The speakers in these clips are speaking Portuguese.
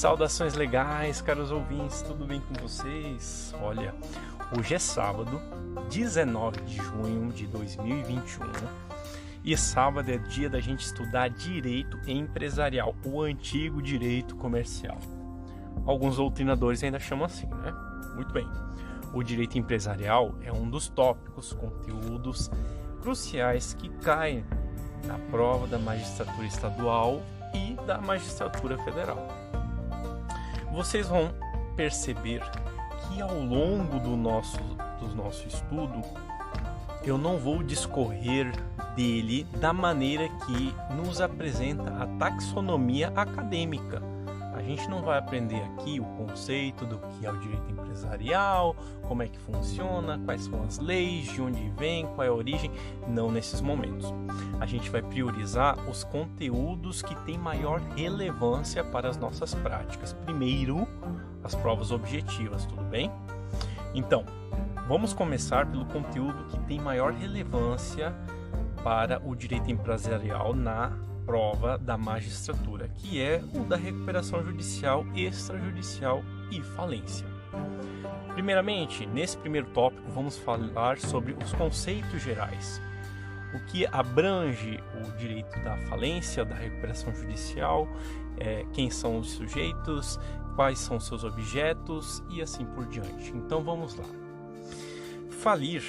Saudações legais, caros ouvintes, tudo bem com vocês? Hoje é sábado, 19 de junho de 2021 e sábado é dia da gente estudar direito empresarial, o antigo direito comercial. Alguns doutrinadores ainda chamam assim, né? Muito bem. O direito empresarial é um dos tópicos, conteúdos cruciais que caem na prova da magistratura estadual e da magistratura federal. Vocês vão perceber que ao longo do nosso estudo eu não vou discorrer dele da maneira que nos apresenta a taxonomia acadêmica. A gente não vai aprender aqui o conceito do que é o direito empresarial, como é que funciona, quais são as leis, de onde vem, qual é a origem, não nesses momentos. A gente vai priorizar os conteúdos que têm maior relevância para as nossas práticas. Primeiro, as provas objetivas, tudo bem? Então, vamos começar pelo conteúdo que tem maior relevância para o direito empresarial na prova da magistratura, que é o da recuperação judicial, extrajudicial e falência. Primeiramente, nesse primeiro tópico, vamos falar sobre os conceitos gerais. O que abrange o direito da falência, da recuperação judicial, quem são os sujeitos, quais são seus objetos e assim por diante. Então vamos lá. Falir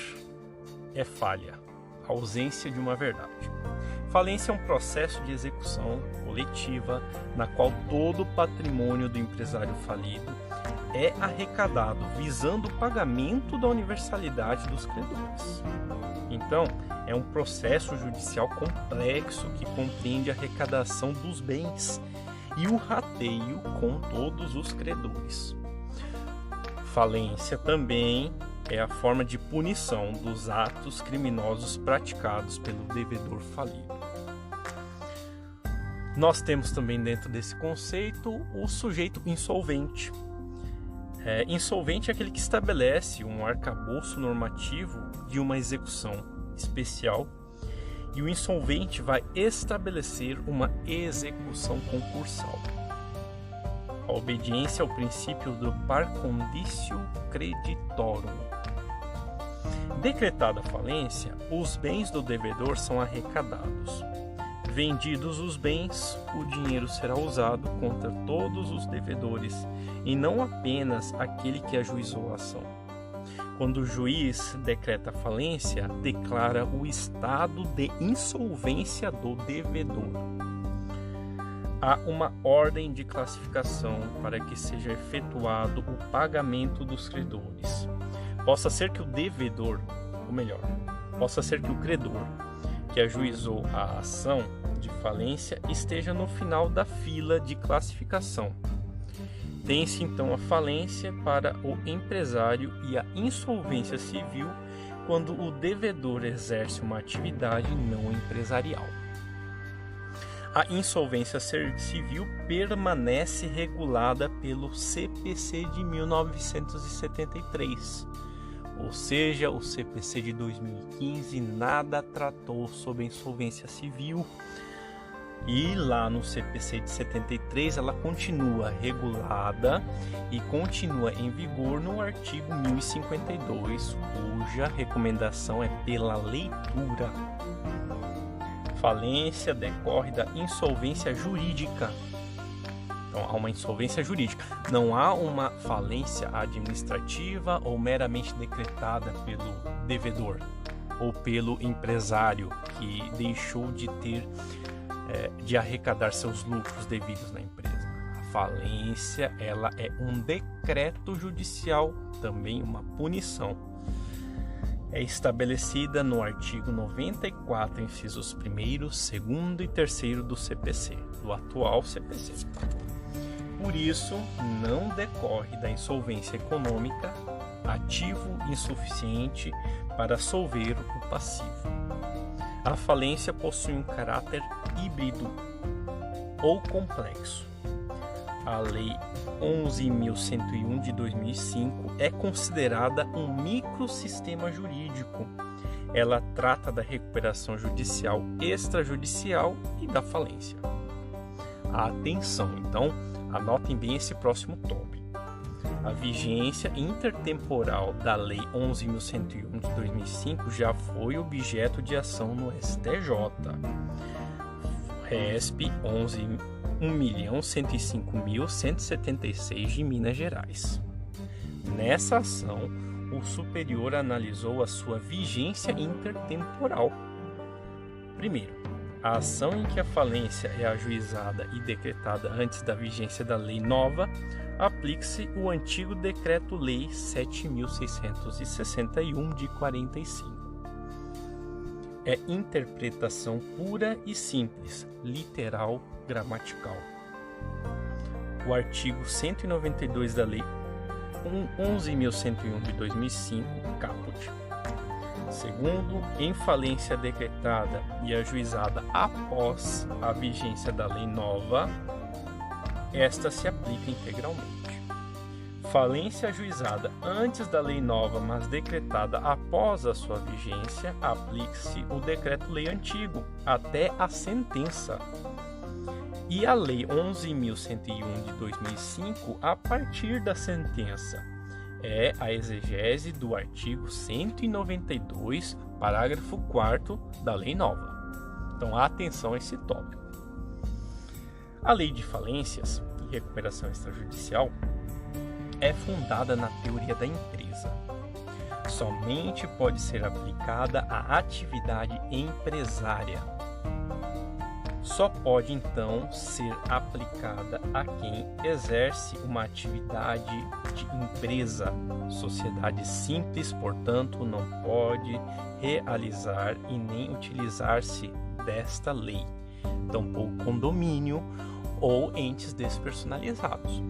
é falha, ausência de uma verdade. Falência é um processo de execução coletiva na qual todo o patrimônio do empresário falido é arrecadado visando o pagamento da universalidade dos credores. Então, é um processo judicial complexo que compreende a arrecadação dos bens e o rateio com todos os credores. Falência também é a forma de punição dos atos criminosos praticados pelo devedor falido. Nós temos também dentro desse conceito o sujeito insolvente. Insolvente é aquele que estabelece um arcabouço normativo de uma execução especial e o insolvente vai estabelecer uma execução concursal. A obediência ao princípio do par condicio creditorum. Decretada a falência, os bens do devedor são arrecadados. Vendidos os bens, o dinheiro será usado contra todos os devedores e não apenas aquele que ajuizou a ação. Quando o juiz decreta a falência, declara o estado de insolvência do devedor. Há uma ordem de classificação para que seja efetuado o pagamento dos credores. Possa ser que o devedor, ou melhor, possa ser que o credor que ajuizou a ação de falência esteja no final da fila de classificação. Tem-se então a falência para o empresário e a insolvência civil quando o devedor exerce uma atividade não empresarial. A insolvência civil permanece regulada pelo CPC de 1973. Ou seja, o CPC de 2015 nada tratou sobre a insolvência civil e lá no CPC de 73 ela continua regulada e continua em vigor no artigo 1052, cuja recomendação é pela leitura. Falência decorre da insolvência jurídica. Então, há uma insolvência jurídica. Não há uma falência administrativa ou meramente decretada pelo devedor ou pelo empresário que deixou de arrecadar seus lucros devidos na empresa. A falência, ela é um decreto judicial, também uma punição. É estabelecida no artigo 94, incisos 1º, 2º e 3º do CPC, do atual CPC. Por isso, não decorre da insolvência econômica ativo insuficiente para solver o passivo. A falência possui um caráter híbrido ou complexo. A Lei 11.101 de 2005 é considerada um microsistema jurídico. Ela trata da recuperação judicial, extrajudicial e da falência. Atenção, então, Anotem bem esse próximo tópico. A vigência intertemporal da Lei 11.101 de 2005 já foi objeto de ação no STJ. RESP 1.105.176 de Minas Gerais. Nessa ação, o superior analisou a sua vigência intertemporal. Primeiro, a ação em que a falência é ajuizada e decretada antes da vigência da lei nova, aplique-se o antigo Decreto-Lei 7.661 de 45. É interpretação pura e simples, literal, gramatical. O artigo 192 da Lei 11.101 de 2005, caput. Segundo, em falência decretada e ajuizada após a vigência da lei nova, esta se aplica integralmente. Falência ajuizada antes da lei nova, mas decretada após a sua vigência, aplique-se o decreto-lei antigo até a sentença. E a lei 11.101 de 2005 a partir da sentença. É a exegese do artigo 192, parágrafo 4º da lei nova. Então, atenção a esse tópico. A lei de falências e recuperação extrajudicial é fundada na teoria da empresa. Somente pode ser aplicada à atividade empresária. Só pode, então, ser aplicada a quem exerce uma atividade de empresa. Sociedade simples, portanto, não pode realizar e nem utilizar-se desta lei, tampouco condomínio ou entes despersonalizados.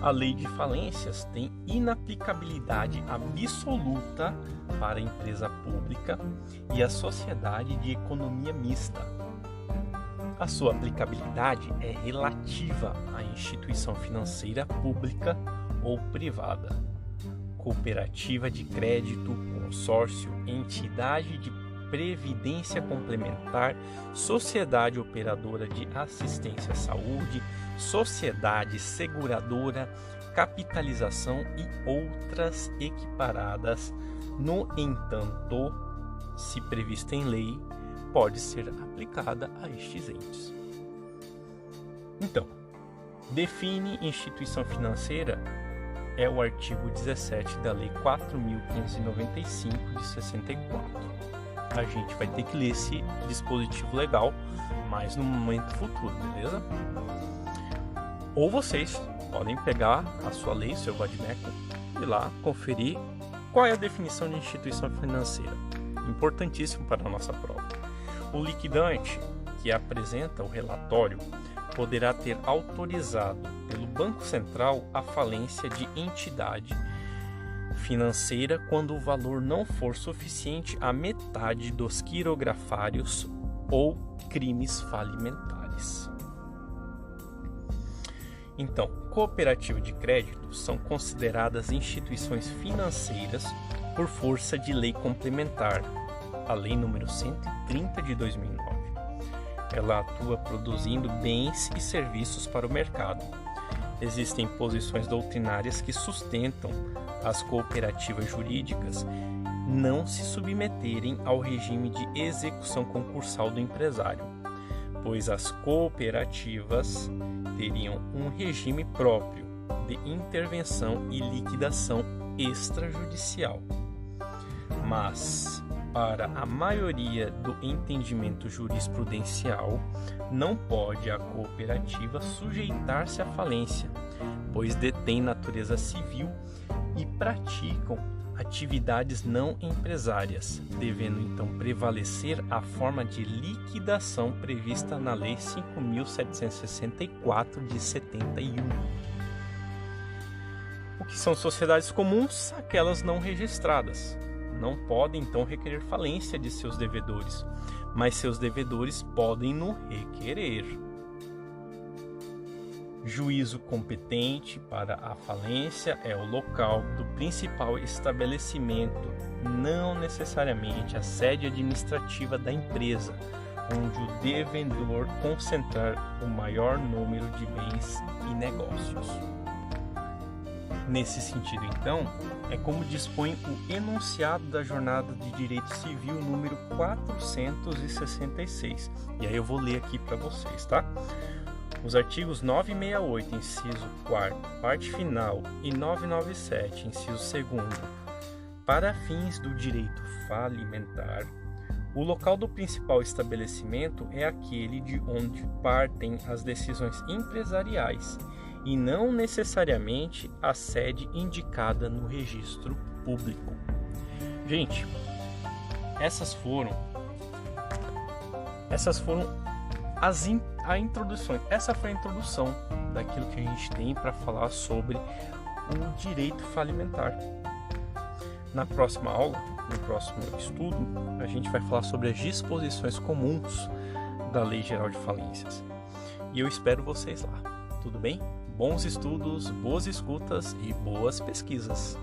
A lei de falências tem inaplicabilidade absoluta para a empresa pública e a sociedade de economia mista. A sua aplicabilidade é relativa à instituição financeira pública ou privada, cooperativa de crédito, consórcio, entidade de previdência complementar, sociedade operadora de assistência à saúde, sociedade seguradora, capitalização e outras equiparadas. No entanto, se prevista em lei, pode ser aplicada a estes entes. Então, define instituição financeira é o artigo 17 da Lei 4.595 de 64. A gente vai ter que ler esse dispositivo legal, mas no momento futuro, beleza? Ou vocês podem pegar a sua lei, seu vadimeco, e lá conferir qual é a definição de instituição financeira. Importantíssimo para a nossa prova. O liquidante que apresenta o relatório poderá ter autorizado pelo Banco Central a falência de entidade financeira quando o valor não for suficiente à metade dos quirografários ou crimes falimentares. Então, cooperativa de crédito são consideradas instituições financeiras por força de lei complementar, a Lei nº 130 de 2009. Ela atua produzindo bens e serviços para o mercado. Existem posições doutrinárias que sustentam as cooperativas jurídicas não se submeterem ao regime de execução concursal do empresário, pois as cooperativas teriam um regime próprio de intervenção e liquidação extrajudicial. Mas, para a maioria do entendimento jurisprudencial, não pode a cooperativa sujeitar-se à falência, pois detém natureza civil e praticam atividades não empresárias, devendo então prevalecer a forma de liquidação prevista na Lei 5.764 de 71. O que são sociedades comuns? Aquelas não registradas. Não podem então requerer falência de seus devedores, mas seus devedores podem no requerer. Juízo competente para a falência é o local do principal estabelecimento, não necessariamente a sede administrativa da empresa, onde o devedor concentrar o maior número de bens e negócios. Nesse sentido, então, é como dispõe o enunciado da Jornada de Direito Civil número 466. E aí eu vou ler aqui para vocês, tá? Os artigos 968, inciso 4º, parte final, e 997, inciso 2º, para fins do direito falimentar, o local do principal estabelecimento é aquele de onde partem as decisões empresariais e não necessariamente a sede indicada no registro público. Gente, essas foram a introdução. Essa foi a introdução daquilo que a gente tem para falar sobre o direito falimentar. Na próxima aula, no próximo estudo, a gente vai falar sobre as disposições comuns da Lei Geral de Falências. E eu espero vocês lá. Tudo bem? Bons estudos, boas escutas e boas pesquisas.